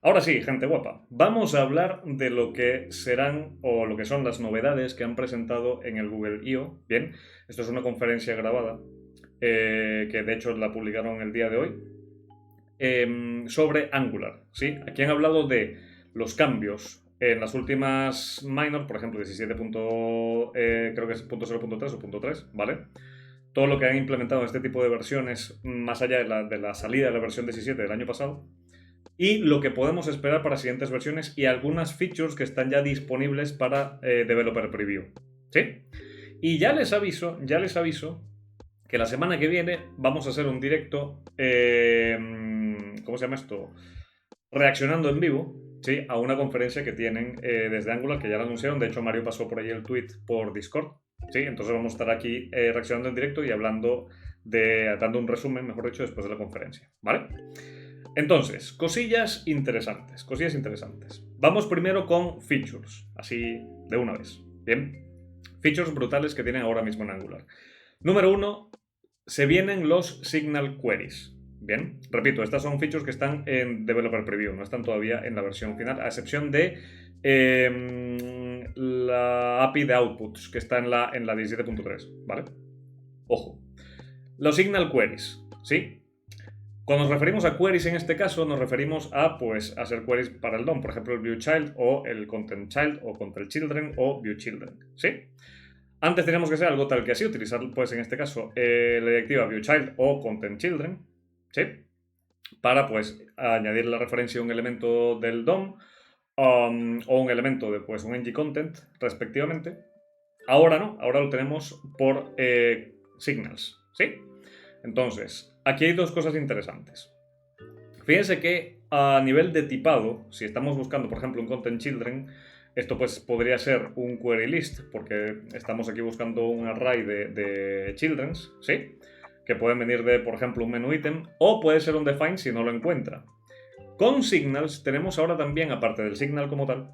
Ahora sí, gente guapa, vamos a hablar de lo que serán o lo que son las novedades que han presentado en el Google I.O. Bien, esto es una conferencia grabada, que de hecho la publicaron el día de hoy, sobre Angular. ¿Sí? Aquí han hablado de los cambios en las últimas minor, por ejemplo, 17. Creo que es punto 0.3 o punto 3, ¿vale? Todo lo que han implementado en este tipo de versiones, más allá de la salida de la versión 17 del año pasado, y lo que podemos esperar para siguientes versiones y algunas features que están ya disponibles para Developer Preview. ¿Sí? Y ya les aviso que la semana que viene vamos a hacer un directo, ¿cómo se llama esto? Reaccionando en vivo, ¿sí? A una conferencia que tienen desde Angular, que ya la anunciaron. De hecho, Mario pasó por ahí el tweet por Discord, ¿sí? Entonces vamos a estar aquí reaccionando en directo y dando un resumen, mejor dicho, después de la conferencia, ¿vale? Entonces, cosillas interesantes, cosillas interesantes. Vamos primero con features, así de una vez, ¿bien? Features brutales que tienen ahora mismo en Angular. Número uno, se vienen los Signal Queries. Bien, repito, estas son features que están en Developer Preview, no están todavía en la versión final, a excepción de la API de Outputs, que está en la 17.3, ¿vale? Ojo. Los Signal Queries, ¿sí? Cuando nos referimos a queries en este caso, nos referimos a, pues, hacer queries para el DOM, por ejemplo, el ViewChild o el ContentChild o ContentChildren o ViewChildren, ¿sí? Antes teníamos que ser algo tal que así, utilizar, pues, en este caso, la directiva ViewChild o ContentChildren, ¿sí? Para, pues, añadir la referencia a un elemento del DOM o un elemento de, pues, un ngContent, respectivamente. Ahora no, ahora lo tenemos por signals, ¿sí? Entonces, aquí hay dos cosas interesantes. Fíjense que a nivel de tipado, si estamos buscando, por ejemplo, un content children, esto pues podría ser un query list, porque estamos aquí buscando un array de childrens, ¿sí? Que pueden venir de, por ejemplo, un menú item, o puede ser un define si no lo encuentra. Con signals tenemos ahora también, aparte del signal como tal,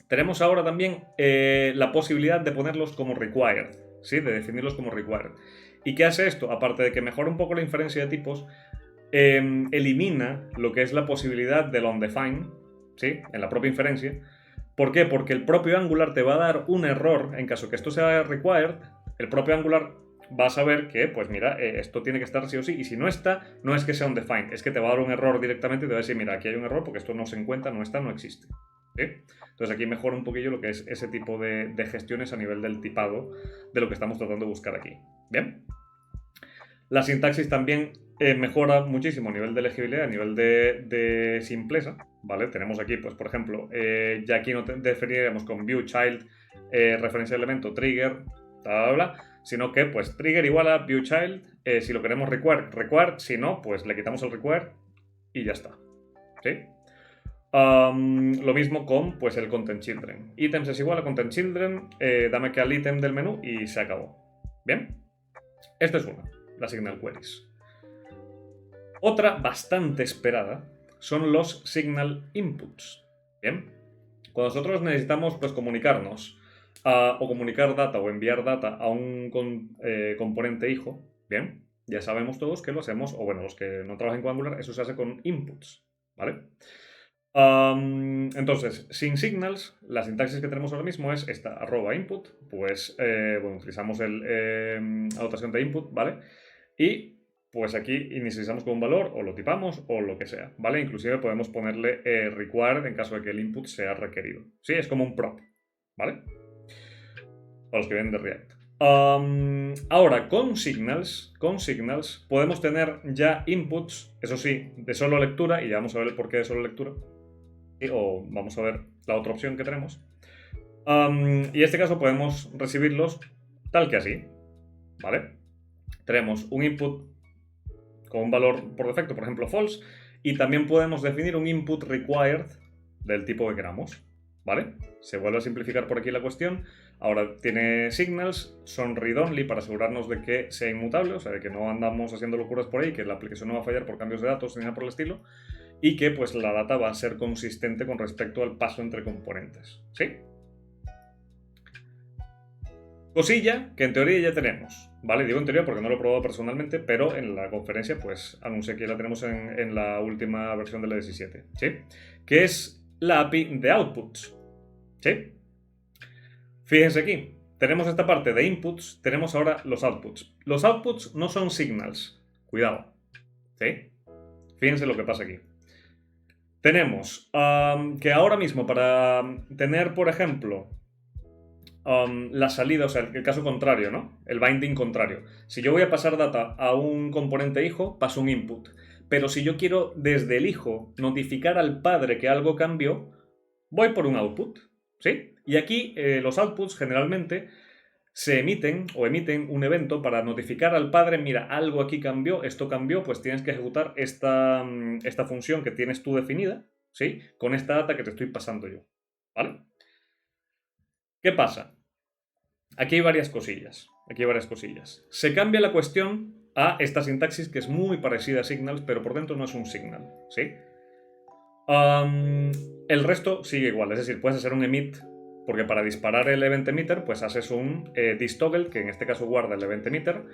tenemos ahora también la posibilidad de ponerlos como required, ¿sí? De definirlos como required. ¿Y qué hace esto? Aparte de que mejora un poco la inferencia de tipos, elimina lo que es la posibilidad del onDefine, ¿sí? En la propia inferencia. ¿Por qué? Porque el propio Angular te va a dar un error en caso que esto sea required. El propio Angular va a saber que, pues mira, esto tiene que estar sí o sí, y si no está, no es que sea un define, es que te va a dar un error directamente y te va a decir, mira, aquí hay un error porque esto no se encuentra, no está, no existe. ¿Sí? Entonces aquí mejora un poquillo lo que es ese tipo de gestiones a nivel del tipado de lo que estamos tratando de buscar aquí. ¿Bien? La sintaxis también mejora muchísimo a nivel de legibilidad, a nivel de simpleza, ¿vale? Tenemos aquí, pues por ejemplo, ya aquí no definiríamos con ViewChild, referencia de elemento, trigger, bla, bla, bla, sino que pues trigger igual a ViewChild, si lo queremos required, si no, pues le quitamos el required y ya está, ¿sí? Lo mismo con pues, el Content Children. Items es igual a Content Children, dame que al ítem del menú y se acabó. ¿Bien? Esta es una, la Signal Queries. Otra bastante esperada son los Signal Inputs. ¿Bien? Cuando nosotros necesitamos pues, comunicarnos o comunicar data o enviar data a un componente hijo, ¿bien? Ya sabemos todos que lo hacemos, o bueno, los que no trabajan con Angular, eso se hace con inputs, ¿vale? Entonces, sin signals, la sintaxis que tenemos ahora mismo es esta, @input, pues bueno, utilizamos la anotación de input, ¿vale? Y pues aquí inicializamos con un valor, o lo tipamos, o lo que sea, ¿vale? Inclusive podemos ponerle required en caso de que el input sea requerido. Sí, es como un prop, ¿vale? Para los que vienen de React. Ahora, con signals podemos tener ya inputs, eso sí, de solo lectura, y ya vamos a ver el porqué de solo lectura. O vamos a ver la otra opción que tenemos. Y en este caso podemos recibirlos tal que así, ¿vale? Tenemos un input con un valor por defecto, por ejemplo false, y también podemos definir un input required del tipo que queramos, ¿vale? Se vuelve a simplificar por aquí la cuestión. Ahora tiene signals, son read-only para asegurarnos de que sea inmutable, o sea, de que no andamos haciendo locuras por ahí, que la aplicación no va a fallar por cambios de datos ni nada por el estilo, y que pues la data va a ser consistente con respecto al paso entre componentes, ¿sí? Cosilla que en teoría ya tenemos. ¿vale? Digo en teoría porque no lo he probado personalmente, pero en la conferencia pues anuncié que la tenemos en la última versión de la 17, ¿sí? Que es la API de outputs, ¿sí? Fíjense aquí, tenemos esta parte de inputs, tenemos ahora los outputs. Los outputs no son signals, cuidado, ¿sí? Fíjense lo que pasa aquí. Tenemos que ahora mismo para tener, por ejemplo, la salida, o sea, el caso contrario, ¿no? El binding contrario. Si yo voy a pasar data a un componente hijo, paso un input. Pero si yo quiero desde el hijo notificar al padre que algo cambió, voy por un output, ¿sí? Y aquí los outputs generalmente se emiten o emiten un evento para notificar al padre, mira, algo aquí cambió, esto cambió, pues tienes que ejecutar esta función que tienes tú definida, ¿sí? Con esta data que te estoy pasando yo, ¿vale? ¿Qué pasa? Aquí hay varias cosillas. Aquí hay varias cosillas. Se cambia la cuestión a esta sintaxis que es muy parecida a signals, pero por dentro no es un signal, ¿sí? El resto sigue igual, es decir, puedes hacer un emit, porque para disparar el event emitter, pues haces un thisToggle, que en este caso guarda el event emitter,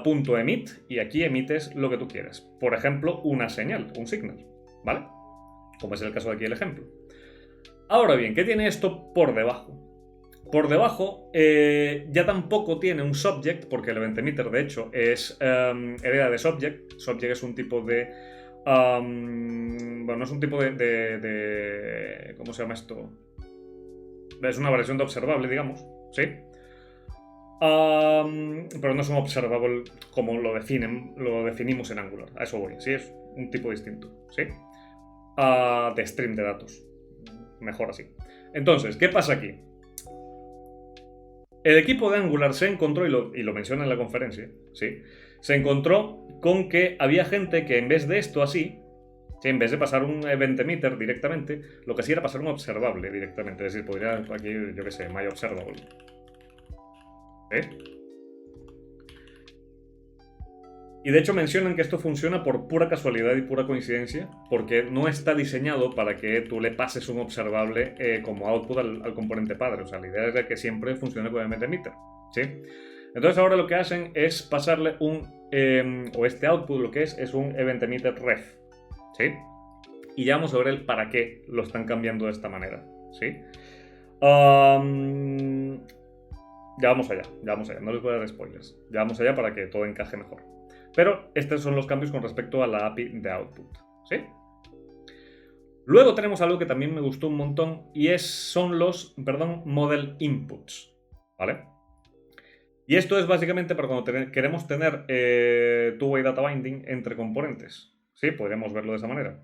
punto emit, y aquí emites lo que tú quieras. Por ejemplo, una señal, un signal, ¿vale? Como es el caso de aquí el ejemplo. Ahora bien, ¿qué tiene esto por debajo? Por debajo ya tampoco tiene un subject, porque el event emitter de hecho es hereda de subject. Subject es un tipo de... bueno, no es un tipo de... ¿Cómo se llama esto? Es una variación de observable, digamos, ¿sí? Pero no es un observable como lo definimos en Angular. A eso voy, sí, es un tipo distinto, ¿sí? De stream de datos. Mejor así. Entonces, ¿qué pasa aquí? El equipo de Angular se encontró, y lo menciona en la conferencia, ¿sí? Se encontró con que había gente que en vez de esto así, ¿sí? En vez de pasar un event emitter directamente, lo que hacía era pasar un observable directamente. Es decir, podría aquí, yo qué sé, my observable. ¿Eh? Y de hecho mencionan que esto funciona por pura casualidad y pura coincidencia, porque no está diseñado para que tú le pases un observable como output al componente padre. O sea, la idea es de que siempre funcione con event emitter, ¿sí? Entonces ahora lo que hacen es pasarle o este output lo que es un event emitter ref, ¿sí? Y ya vamos a ver el para qué lo están cambiando de esta manera, ¿sí? Ya vamos allá, no les voy a dar spoilers. Ya vamos allá para que todo encaje mejor. Pero estos son los cambios con respecto a la API de output, ¿sí? Luego tenemos algo que también me gustó un montón y son los, model inputs, ¿vale? Y esto es básicamente para cuando queremos tener two-way data binding entre componentes, ¿sí? Podríamos verlo de esa manera.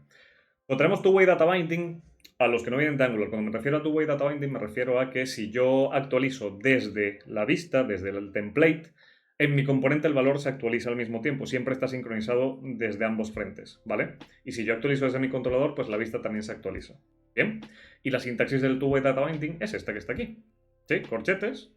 Cuando tenemos two-way data binding, a los que no vienen de Angular, cuando me refiero a two-way data binding me refiero a que si yo actualizo desde la vista, desde el template, en mi componente el valor se actualiza al mismo tiempo, siempre está sincronizado desde ambos frentes, ¿vale? Y si yo actualizo desde mi controlador, pues la vista también se actualiza, ¿bien? Y la sintaxis del two-way data binding es esta que está aquí, ¿sí? Corchetes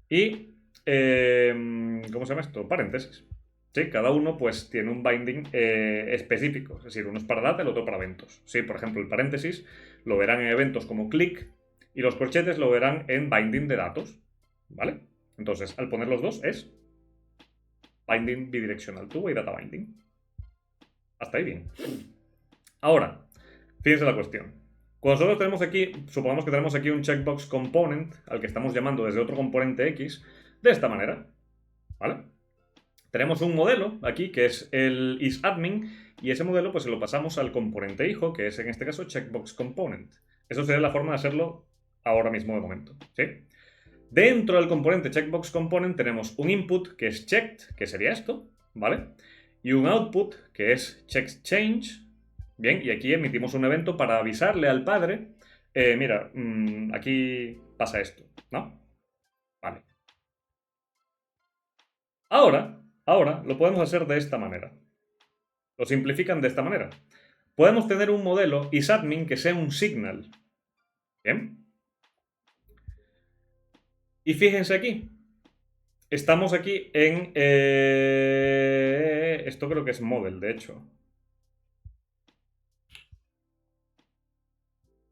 y, ¿cómo se llama esto? Paréntesis. Sí, cada uno pues tiene un binding específico, es decir, uno es para data, el otro para eventos. Sí, por ejemplo, el paréntesis lo verán en eventos como click y los corchetes lo verán en binding de datos, ¿vale? Entonces, al poner los dos es binding bidireccional, two-way data binding. Hasta ahí bien. Ahora, fíjense la cuestión. Cuando nosotros tenemos aquí, supongamos que tenemos aquí un checkbox component al que estamos llamando desde otro componente X, de esta manera, ¿vale? Tenemos un modelo aquí que es el isAdmin y ese modelo pues se lo pasamos al componente hijo, que es en este caso checkbox component. Eso sería la forma de hacerlo ahora mismo de momento, ¿sí? Dentro del componente checkbox component tenemos un input que es checked, que sería esto, ¿vale? Y un output que es checkChange. Bien, y aquí emitimos un evento para avisarle al padre, mira, aquí pasa esto, ¿no? Vale. Ahora lo podemos hacer de esta manera. Lo simplifican de esta manera. Podemos tener un modelo isAdmin que sea un signal. ¿Bien? Y fíjense aquí. Estamos aquí en... esto creo que es model, de hecho.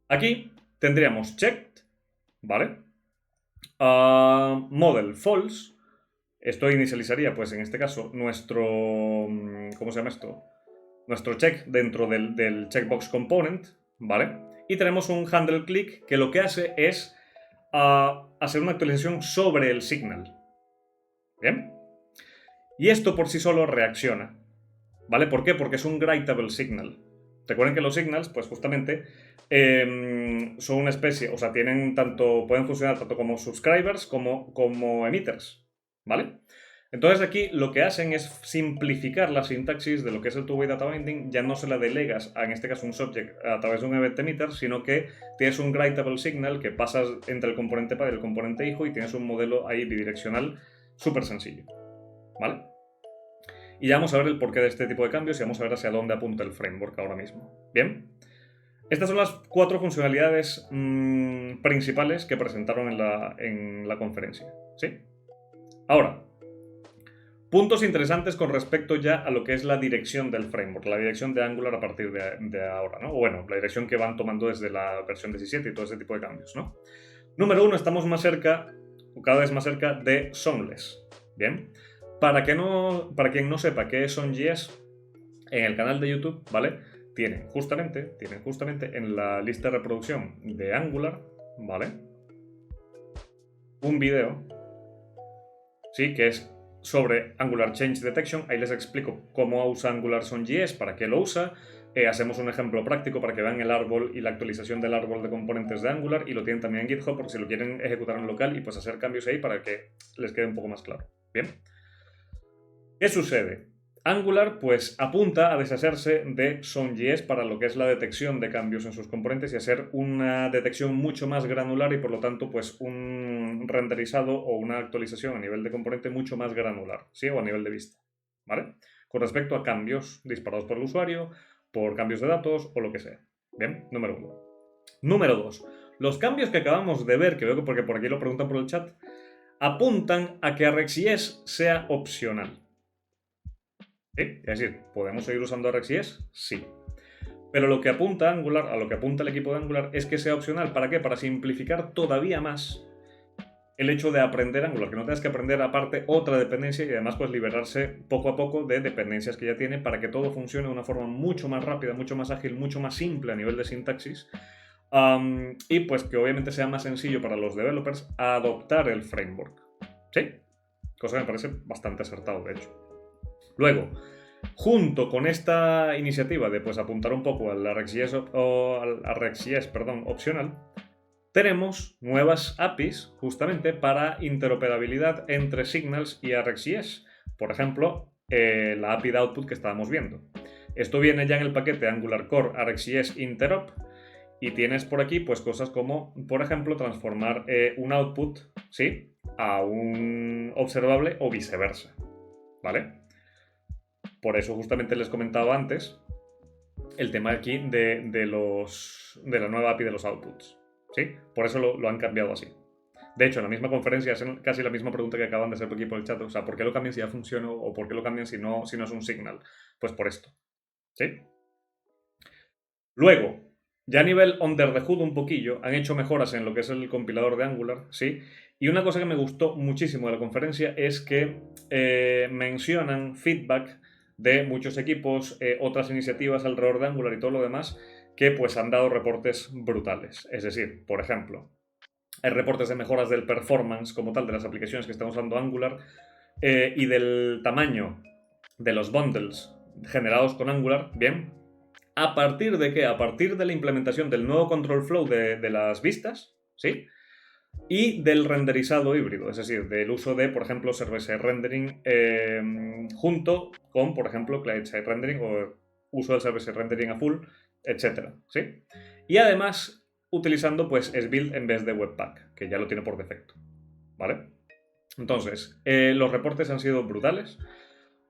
Aquí tendríamos checked, ¿vale? Model false, Esto inicializaría, pues en este caso, nuestro, ¿cómo se llama esto? Nuestro check dentro del checkbox component, ¿vale? Y tenemos un handle click que lo que hace es hacer una actualización sobre el signal. ¿Bien? Y esto por sí solo reacciona. ¿Vale? ¿Por qué? Porque es un writable signal. Recuerden que los signals, pues justamente, son una especie, o sea, pueden funcionar tanto como subscribers como emitters. ¿Vale? Entonces aquí lo que hacen es simplificar la sintaxis de lo que es el two-way data binding. Ya no se la delegas en este caso un subject a través de un event emitter, sino que tienes un writable signal que pasas entre el componente padre y el componente hijo y tienes un modelo ahí bidireccional súper sencillo. ¿Vale? Y ya vamos a ver el porqué de este tipo de cambios y vamos a ver hacia dónde apunta el framework ahora mismo. Bien. Estas son las 4 funcionalidades principales que presentaron en la conferencia. ¿Sí? Ahora, puntos interesantes con respecto ya a lo que es la dirección del framework, la dirección de Angular a partir de ahora, ¿no? O bueno, la dirección que van tomando desde la versión 17 y todo ese tipo de cambios, ¿no? Número 1, estamos más cerca, o cada vez más cerca de Songless. Bien. Para quien no sepa qué es Songjs, en el canal de YouTube, ¿vale? Tienen justamente en la lista de reproducción de Angular, ¿vale? Un video, ¿sí? Que es sobre Angular Change Detection. Ahí les explico cómo usa Angular Songjs, para qué lo usa. Hacemos un ejemplo práctico para que vean el árbol y la actualización del árbol de componentes de Angular, y lo tienen también en GitHub por si lo quieren ejecutar en local y pues hacer cambios ahí para que les quede un poco más claro. Bien. ¿Qué sucede? Angular pues apunta a deshacerse de Songjs para lo que es la detección de cambios en sus componentes y hacer una detección mucho más granular y por lo tanto pues un renderizado o una actualización a nivel de componente mucho más granular, ¿sí? O a nivel de vista, ¿vale? Con respecto a cambios disparados por el usuario, por cambios de datos o lo que sea. Bien, número 1. Número 2. Los cambios que acabamos de ver, que veo que porque por aquí lo preguntan por el chat, apuntan a que ArcGIS sea opcional. ¿Sí? Es decir, ¿podemos seguir usando ArcGIS? Sí. Pero lo que apunta Angular, a lo que apunta el equipo de Angular, es que sea opcional. ¿Para qué? Para simplificar todavía más el hecho de aprender Angular, que no tengas que aprender aparte otra dependencia y además pues liberarse poco a poco de dependencias que ya tiene para que todo funcione de una forma mucho más rápida, mucho más ágil, mucho más simple a nivel de sintaxis. Y pues que obviamente sea más sencillo para los developers adoptar el framework. ¿Sí? Cosa que me parece bastante acertado, de hecho. Luego, junto con esta iniciativa de pues apuntar un poco al ArcGIS, opcional, tenemos nuevas APIs justamente para interoperabilidad entre Signals y ArcGIS. Por ejemplo, la API de output que estábamos viendo. Esto viene ya en el paquete Angular Core ArcGIS Interop y tienes por aquí pues cosas como, por ejemplo, transformar un output, ¿sí?, a un observable o viceversa, ¿vale? Por eso justamente les comentaba antes el tema aquí de la nueva API de los outputs, ¿sí? Por eso lo han cambiado así. De hecho, en la misma conferencia hacen casi la misma pregunta que acaban de hacer aquí por el chat. O sea, ¿por qué lo cambian si ya funciona o por qué lo cambian si no es un signal? Pues por esto, ¿sí? Luego, ya a nivel under the hood un poquillo, han hecho mejoras en lo que es el compilador de Angular, ¿sí? Y una cosa que me gustó muchísimo de la conferencia es que mencionan feedback de muchos equipos, otras iniciativas alrededor de Angular y todo lo demás, que pues han dado reportes brutales. Es decir, por ejemplo, hay reportes de mejoras del performance como tal de las aplicaciones que están usando Angular y del tamaño de los bundles generados con Angular, bien. ¿A partir de qué? A partir de la implementación del nuevo control flow de las vistas, ¿sí? Y del renderizado híbrido, es decir, del uso de, por ejemplo, server-side rendering junto con, por ejemplo, client-side rendering o uso del server-side rendering a full, etc. ¿Sí? Y además utilizando pues SBuild en vez de Webpack, que ya lo tiene por defecto, ¿vale? Entonces, los reportes han sido brutales.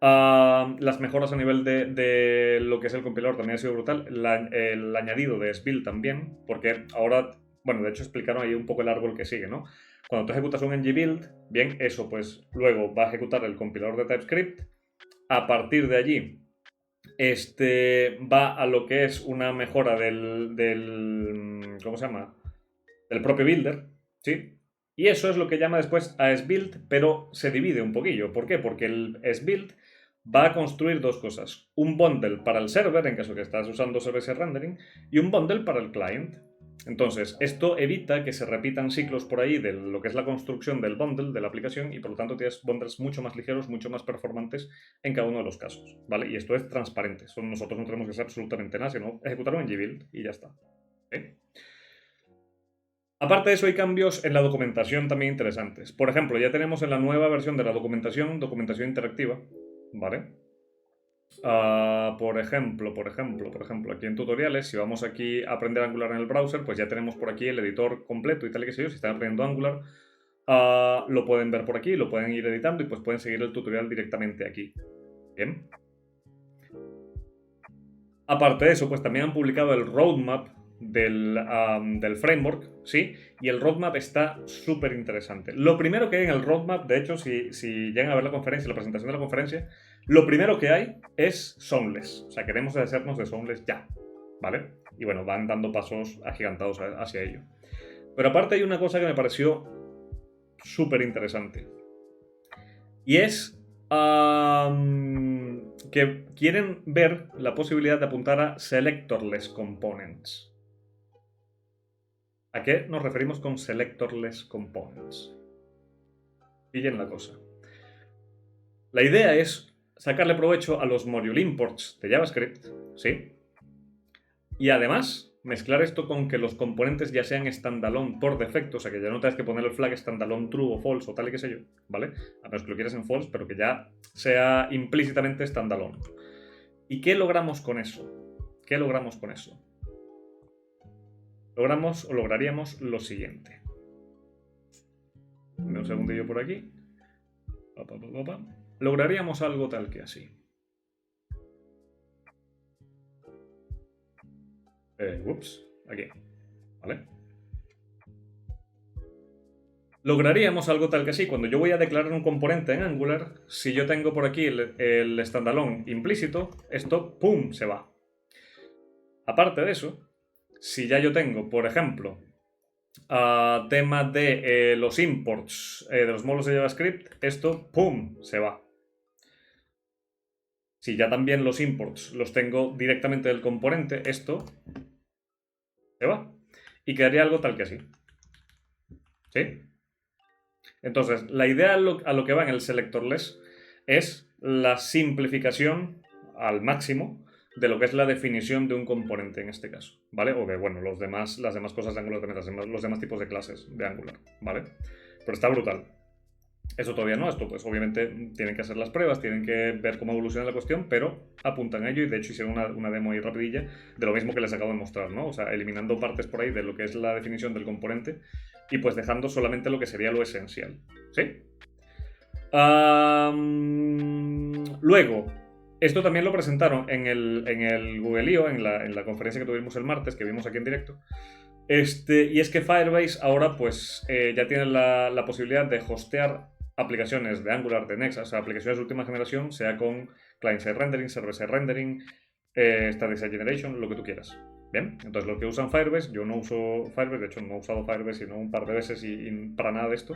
Las mejoras a nivel de lo que es el compilador también ha sido brutal. El añadido de SBuild también, porque ahora, bueno, de hecho explicaron ahí un poco el árbol que sigue, ¿no? Cuando tú ejecutas un ngBuild, bien, eso pues luego va a ejecutar el compilador de TypeScript. A partir de allí, va a lo que es una mejora ¿cómo se llama? Del propio builder, ¿sí? Y eso es lo que llama después a SBuild, pero se divide un poquillo. ¿Por qué? Porque el SBuild va a construir dos cosas. Un bundle para el server, en caso que estás usando server-side rendering, y un bundle para el client. Entonces, esto evita que se repitan ciclos por ahí de lo que es la construcción del bundle de la aplicación y por lo tanto tienes bundles mucho más ligeros, mucho más performantes en cada uno de los casos, ¿vale? Y esto es transparente. Nosotros no tenemos que hacer absolutamente nada, sino ejecutarlo en gbuild y ya está. ¿Okay? Aparte de eso, hay cambios en la documentación también interesantes. Por ejemplo, ya tenemos en la nueva versión de la documentación interactiva, ¿vale? Por ejemplo, aquí en tutoriales, si vamos aquí a aprender Angular en el browser, pues ya tenemos por aquí el editor completo y tal y que sé yo. Si están aprendiendo Angular, lo pueden ver por aquí, lo pueden ir editando y pues pueden seguir el tutorial directamente aquí. Bien. Aparte de eso, pues también han publicado el roadmap del framework, ¿sí? Y el roadmap está súper interesante. Lo primero que hay en el roadmap, de hecho, si llegan a ver la conferencia, la presentación de la conferencia, lo primero que hay es Soundless. O sea, queremos deshacernos de Soundless ya, ¿vale? Y bueno, van dando pasos agigantados hacia ello. Pero aparte hay una cosa que me pareció súper interesante. Y es que quieren ver la posibilidad de apuntar a Selectorless Components. ¿A qué nos referimos con Selectorless Components? Pillen la cosa. La idea es sacarle provecho a los module imports de JavaScript, ¿sí? Y además mezclar esto con que los componentes ya sean standalone por defecto, o sea que ya no tengas que poner el flag standalone true o false o tal y qué sé yo, ¿vale? A menos que lo quieras en false, pero que ya sea implícitamente standalone. ¿Y qué logramos con eso? ¿Qué logramos con eso? Lograríamos lo siguiente. Dame un segundillo por aquí. Lograríamos algo tal que así. Aquí, ¿vale? Lograríamos algo tal que así. Cuando yo voy a declarar un componente en Angular, si yo tengo por aquí el standalone implícito, esto, ¡pum!, se va. Aparte de eso, si ya yo tengo, por ejemplo, tema de los imports de los módulos de JavaScript, esto, ¡pum!, se va. Si ya también los imports los tengo directamente del componente, esto se va. Y quedaría algo tal que así. ¿Sí? Entonces, la idea a lo que va en el selectorless es la simplificación al máximo de lo que es la definición de un componente en este caso, ¿vale? O de, bueno, las demás cosas de Angular, los demás tipos de clases de Angular, ¿vale? Pero está brutal. Eso todavía no, esto pues obviamente tienen que hacer las pruebas, tienen que ver cómo evoluciona la cuestión, pero apuntan a ello y de hecho hicieron una demo ahí rapidilla de lo mismo que les acabo de mostrar, ¿no? O sea, eliminando partes por ahí de lo que es la definición del componente y pues dejando solamente lo que sería lo esencial, ¿sí? Luego, esto también lo presentaron en el Google I.O., en la conferencia que tuvimos el martes, que vimos aquí en directo. Y es que Firebase ahora pues ya tiene la posibilidad de hostear aplicaciones de Angular, de Next, o sea, aplicaciones de última generación, sea con client-side rendering, server-side rendering, static-side generation, lo que tú quieras. Bien, entonces lo que usan Firebase, yo no uso Firebase, de hecho no he usado Firebase sino un par de veces y para nada de esto,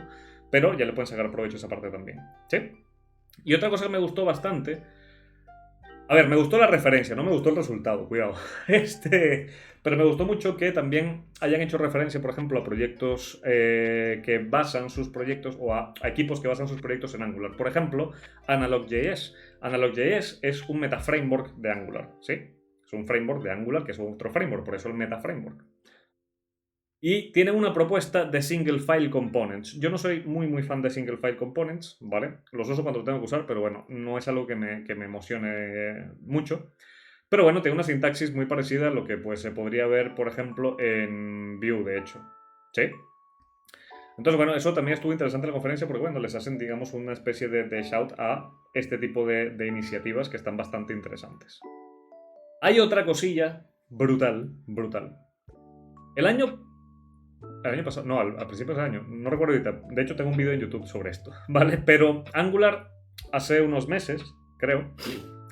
pero ya le pueden sacar provecho a esa parte también. ¿Sí? Y otra cosa que me gustó bastante, a ver, me gustó la referencia, no me gustó el resultado, cuidado. Pero me gustó mucho que también hayan hecho referencia, por ejemplo, a proyectos que basan sus proyectos o a equipos que basan sus proyectos en Angular. Por ejemplo, AnalogJS. AnalogJS es un metaframework de Angular, ¿sí? Es un framework de Angular que es otro framework, por eso el metaframework. Y tienen una propuesta de single file components. Yo no soy muy fan de single file components, ¿vale? Los uso cuando lo tengo que usar, pero bueno, no es algo que me emocione mucho. Pero bueno, tiene una sintaxis muy parecida a lo que pues, se podría ver, por ejemplo, en Vue, de hecho. ¿Sí? Entonces, bueno, eso también estuvo interesante en la conferencia porque, bueno, les hacen, digamos, una especie de shout a este tipo de iniciativas que están bastante interesantes. Hay otra cosilla brutal. El año pasado, no, al principio del año, no recuerdo ahorita, de hecho tengo un vídeo en YouTube sobre esto, ¿vale? Pero Angular, hace unos meses, creo,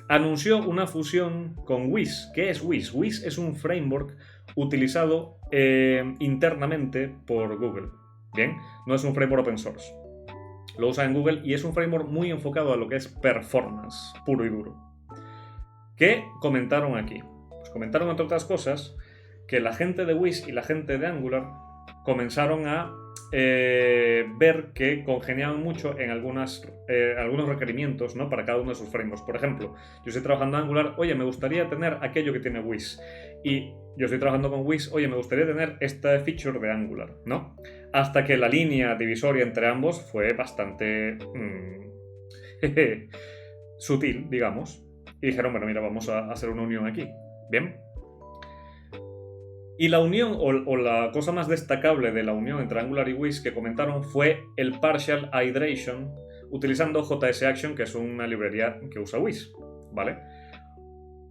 anunció una fusión con Wiz. ¿Qué es Wiz? Wiz es un framework utilizado internamente por Google, Bien, no es un framework open source. Lo usa en Google y es un framework muy enfocado a lo que es performance, puro y duro. ¿Qué comentaron aquí? Pues comentaron, entre otras cosas, que la gente de Wiz y la gente de Angular comenzaron a ver que congeniaban mucho en algunos requerimientos, ¿no? Para cada uno de sus frameworks. Por ejemplo, yo estoy trabajando en Angular, oye, me gustaría tener aquello que tiene Wiz. Y yo estoy trabajando con Wiz, oye, me gustaría tener esta feature de Angular, ¿no? Hasta que la línea divisoria entre ambos fue bastante sutil, digamos. Y dijeron, bueno, mira, vamos a hacer una unión aquí. Bien. Y la unión, o la cosa más destacable de la unión entre Angular y Wiz que comentaron fue el Partial Hydration utilizando JS Action, que es una librería que usa Wiz, ¿vale?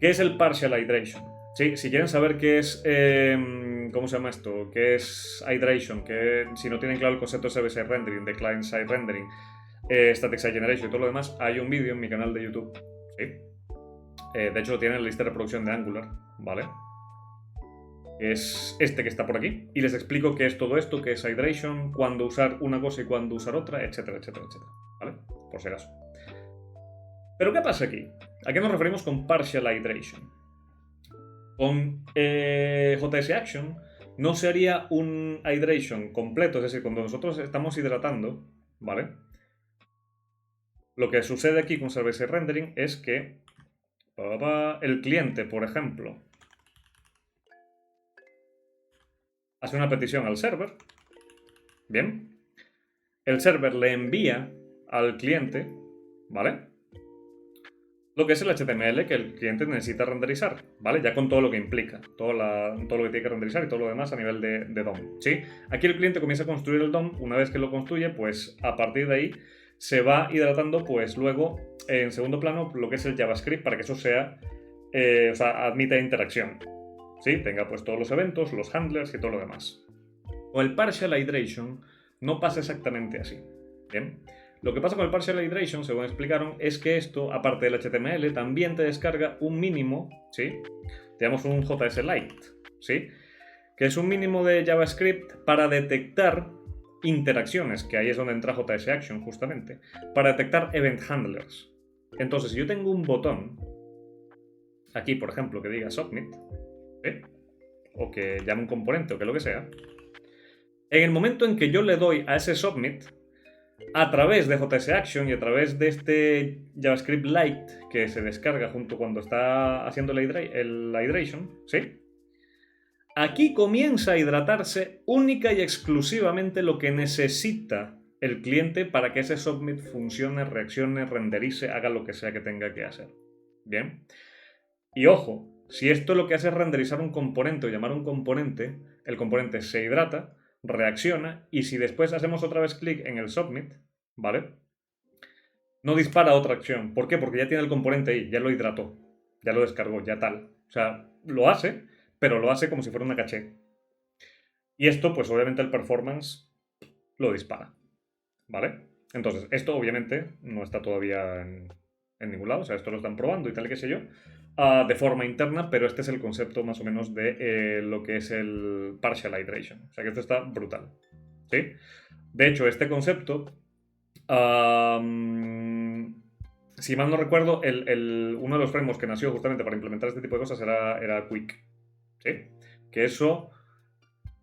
¿Qué es el Partial Hydration? Sí, si quieren saber qué es, ¿cómo se llama esto? ¿Qué es Hydration? Que si no tienen claro el concepto de Server-Side Rendering, de Client-Side Rendering, Static Site Generation y todo lo demás, hay un vídeo en mi canal de YouTube, ¿sí? De hecho lo tienen en la lista de reproducción de Angular, ¿vale? Es este que está por aquí, y les explico qué es todo esto, qué es hydration, cuándo usar una cosa y cuándo usar otra, etcétera, etcétera, etcétera, ¿vale? Por si acaso. Pero ¿qué pasa aquí? ¿A qué nos referimos con partial hydration? Con JS Action no se haría un hydration completo, es decir, cuando nosotros estamos hidratando, ¿vale? Lo que sucede aquí con Server-Side Rendering es que el cliente, por ejemplo, hace una petición al server, bien, el server le envía al cliente, ¿vale? Lo que es el HTML que el cliente necesita renderizar, ¿vale? Ya con todo lo que implica, todo lo que tiene que renderizar y todo lo demás a nivel de DOM, ¿sí? Aquí el cliente comienza a construir el DOM, una vez que lo construye, pues a partir de ahí se va hidratando, pues luego, en segundo plano, lo que es el JavaScript para que eso sea, admita interacción, ¿sí? Tenga pues todos los eventos, los handlers y todo lo demás. Con el Partial Hydration no pasa exactamente así, ¿bien? Lo que pasa con el Partial Hydration, según explicaron, es que esto, aparte del HTML, también te descarga un mínimo, ¿sí? Digamos un JS Lite, ¿sí? Que es un mínimo de JavaScript para detectar interacciones, que ahí es donde entra JS Action, justamente, para detectar event handlers. Entonces, si yo tengo un botón, aquí, por ejemplo, que diga Submit, ¿sí? O que llame un componente, o que lo que sea, en el momento en que yo le doy a ese Submit, a través de JS Action y a través de este JavaScript Lite que se descarga junto cuando está haciendo el hydration, ¿sí? Aquí comienza a hidratarse única y exclusivamente lo que necesita el cliente para que ese submit funcione, reaccione, renderice, haga lo que sea que tenga que hacer. ¿Bien? Y ojo, si esto lo que hace es renderizar un componente o llamar un componente, el componente se hidrata, reacciona, y si después hacemos otra vez clic en el submit, ¿vale? No dispara otra acción. ¿Por qué? Porque ya tiene el componente ahí, ya lo hidrató, ya lo descargó, ya tal. O sea, lo hace, pero lo hace como si fuera una caché. Y esto, pues obviamente el performance lo dispara, ¿vale? Entonces, esto obviamente no está todavía en ningún lado, o sea, esto lo están probando y tal, qué sé yo, de forma interna, pero este es el concepto más o menos de lo que es el partial hydration. O sea, que esto está brutal, ¿sí? De hecho, este concepto, si mal no recuerdo, uno de los frameworks que nació justamente para implementar este tipo de cosas era Quick, ¿sí? Que eso...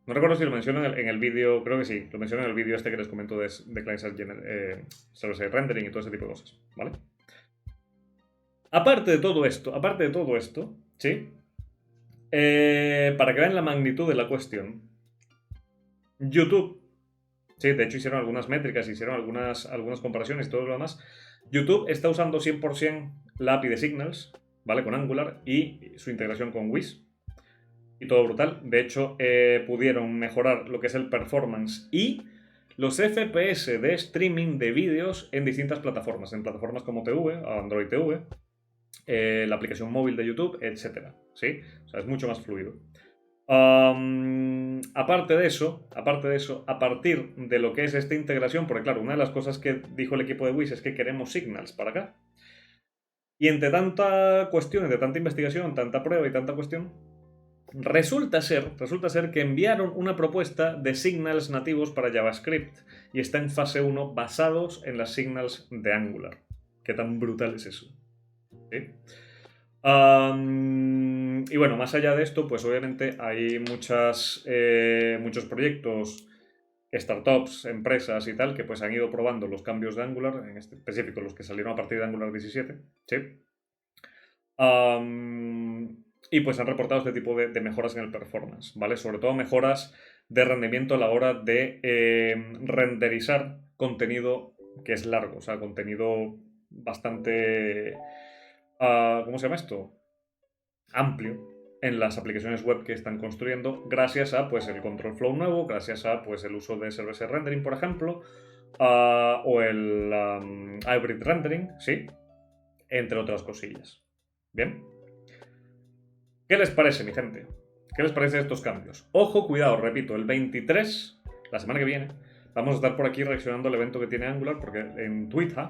No recuerdo si lo menciono en el vídeo, creo que sí, lo menciono en el vídeo este que les comento de Server-Side Rendering y todo ese tipo de cosas, ¿vale? Aparte de todo esto, ¿sí? Para que vean la magnitud de la cuestión, YouTube, sí, de hecho hicieron algunas métricas, hicieron algunas comparaciones y todo lo demás. YouTube está usando 100% la API de Signals, ¿vale? Con Angular y su integración con Wiz. Y todo brutal. De hecho, pudieron mejorar lo que es el performance y los FPS de streaming de vídeos en distintas plataformas. En plataformas como TV, Android TV, la aplicación móvil de YouTube, etc. ¿Sí? O sea, es mucho más fluido. Aparte de eso, a partir de lo que es esta integración, porque claro, una de las cosas que dijo el equipo de Wiz es que queremos Signals para acá. Y entre tanta cuestión, entre tanta investigación, tanta prueba y tanta cuestión, Resulta ser que enviaron una propuesta de signals nativos para JavaScript y está en fase 1 basados en las signals de Angular. ¿Qué tan brutal es eso? ¿Sí? Y bueno, más allá de esto, pues obviamente hay muchos proyectos, startups, empresas y tal, que pues han ido probando los cambios de Angular, en este específico los que salieron a partir de Angular 17, ¿sí? Y pues han reportado este tipo de mejoras en el performance, ¿vale? Sobre todo mejoras de rendimiento a la hora de renderizar contenido que es largo, o sea, contenido bastante... ¿cómo se llama esto? Amplio en las aplicaciones web que están construyendo gracias a pues el control flow nuevo, gracias a pues el uso de server-side rendering, por ejemplo, o el hybrid rendering, ¿sí? Entre otras cosillas. ¿Bien? ¿Qué les parece, mi gente? ¿Qué les parece estos cambios? Ojo, cuidado, repito, el 23, la semana que viene, vamos a estar por aquí reaccionando al evento que tiene Angular, porque en Twitter,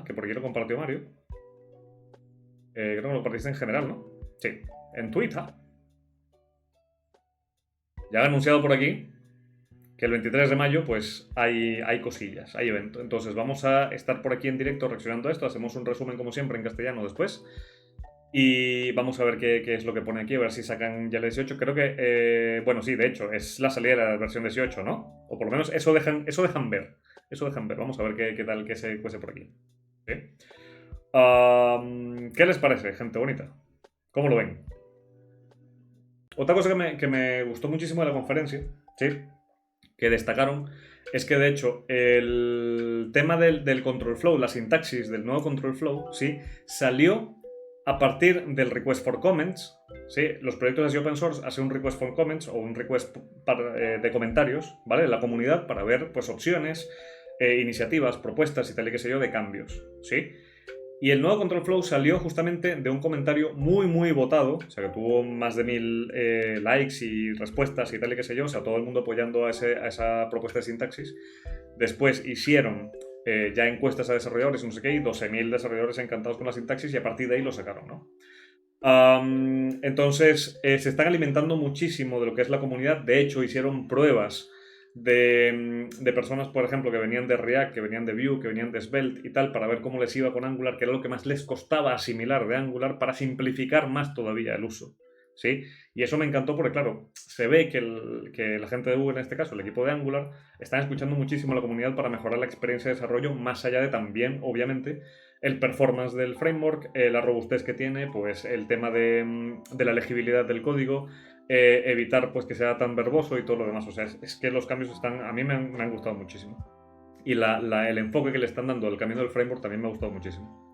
que por aquí lo compartió Mario, creo que lo compartiste en general, ¿no? Sí, en Twitter, ya han anunciado por aquí que el 23 de mayo pues hay cosillas, hay evento. Entonces vamos a estar por aquí en directo reaccionando a esto, hacemos un resumen como siempre en castellano después y vamos a ver qué es lo que pone aquí, a ver si sacan ya el 18. Creo que, bueno, sí, de hecho, es la salida de la versión 18, ¿no? O por lo menos eso dejan ver. Vamos a ver qué tal que se cuece por aquí. ¿Sí? ¿Qué les parece, gente bonita? ¿Cómo lo ven? Otra cosa que me gustó muchísimo de la conferencia, ¿sí? Que destacaron, es que de hecho el tema del control flow, la sintaxis del nuevo control flow, ¿sí? Salió a partir del request for comments, ¿sí? Los proyectos así open source hacen un request for comments o un request de comentarios, ¿vale? De la comunidad para ver pues opciones, iniciativas, propuestas y tal y qué sé yo de cambios, ¿sí? Y el nuevo Control Flow salió justamente de un comentario muy, muy votado, o sea, que tuvo más de 1000 likes y respuestas y tal y qué sé yo, o sea, todo el mundo apoyando a esa propuesta de sintaxis. Después hicieron ya encuestas a desarrolladores, no sé qué, y 12.000 desarrolladores encantados con la sintaxis y a partir de ahí lo sacaron, ¿no? Entonces, se están alimentando muchísimo de lo que es la comunidad. De hecho, hicieron pruebas de personas, por ejemplo, que venían de React, que venían de Vue, que venían de Svelte y tal, para ver cómo les iba con Angular, que era lo que más les costaba asimilar de Angular, para simplificar más todavía el uso, ¿sí? Y eso me encantó porque, claro, se ve que la gente de Vue, en este caso, el equipo de Angular, están escuchando muchísimo a la comunidad para mejorar la experiencia de desarrollo, más allá de también, obviamente, el performance del framework, la robustez que tiene, pues el tema de la legibilidad del código, evitar pues que sea tan verboso y todo lo demás. O sea, es que los cambios a mí me han gustado muchísimo. Y el enfoque que le están dando al cambio del framework también me ha gustado muchísimo.